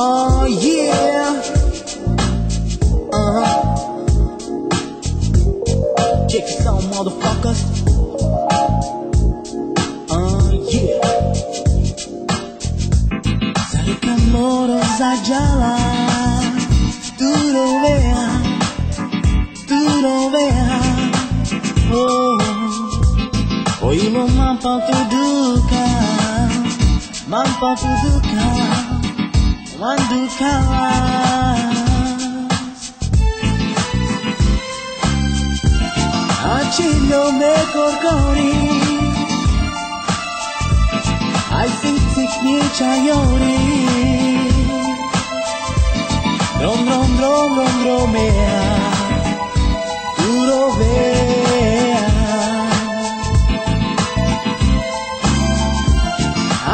Oh yeah. Check this out, motherfuckers. Yeah. Sarikkan loro jalan, tu lo veas. Hoy lo mampu tuduhkan, mandukan. Acilio me corcori, ai simți chayori. Romea, tu lo veas.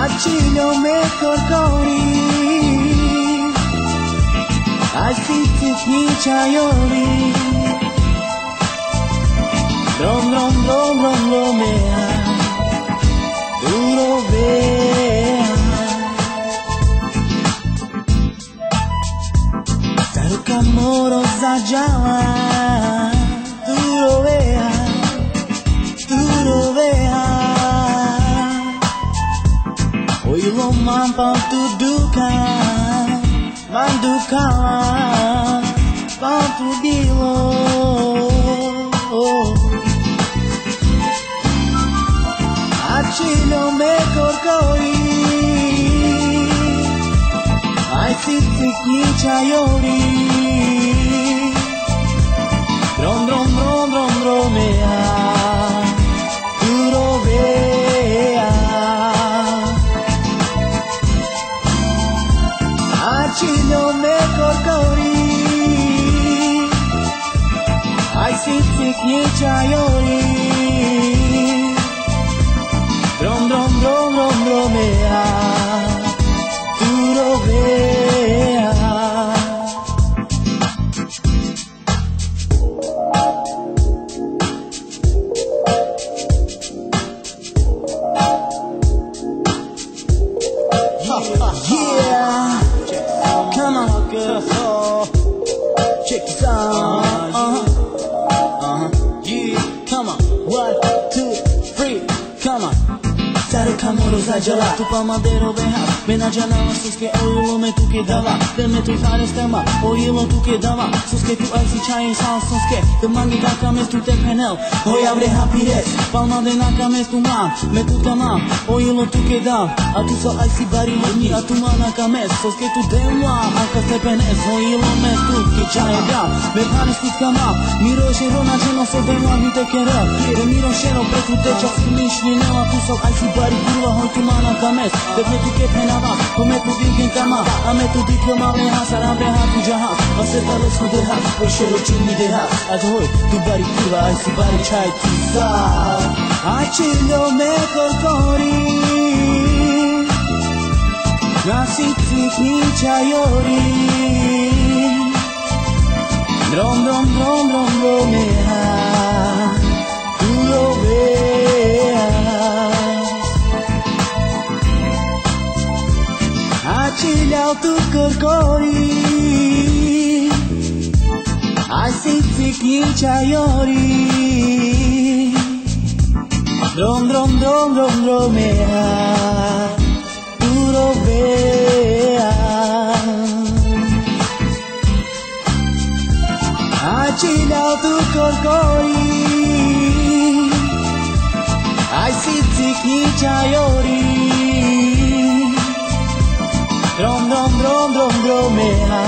Acilio me corcori, ai simți chayori. Romea, tu lo veas. Sarukkan loro jalan, tu lo veas. Hoy lo mampu tuduhkan, mandukan, mampu bilo. Acilio me corcori, ai simți chayori. Romea, tu lo veas. Acilio me corcori, ai simți chayori. Romea, tu lo veas. Yeah, come on, girl. Check this out. Yeah, come on. 1, 2, 3, come on. Sarikkan loro jalan, tu pamadero veas. Menajana sus que hoy lo me tu que dava. Te me tu fares tema, hoy lo tu que dava. Sus que tu alzi chain sound sus que te mangi daka mes tu te penel. Hoy abre happiness, palma de naka mes tu mam. Me tu tamam, hoy lo tu que dava. A tu so alzi bari mani, a tu manaka mes. Sus que tu demwa, aka te penes. Hoy lo mes tu que chain dam. Me pares tu kama, miro shero na jeno so demwa mi te kera. Te miro shero pre tu te chas tu mishni nema. Tu so alzi bari kurva hoy tu manaka mes. Te me tu que penava, tu me tu digin tama. A me tu diploma leha, sarabre ha tu jahas. Vase talos tu dehas, hoy shero chini dehas. Aj hoy tu bari kurva, ai si bari chai tu sa. Acilio me corcori, na simți chayori. Romea, tu lo veas. Acilio tu corcori, ai simți chayori. Romea, tu lo veas. Acilio tu corcori, ai simți chayori. Romea.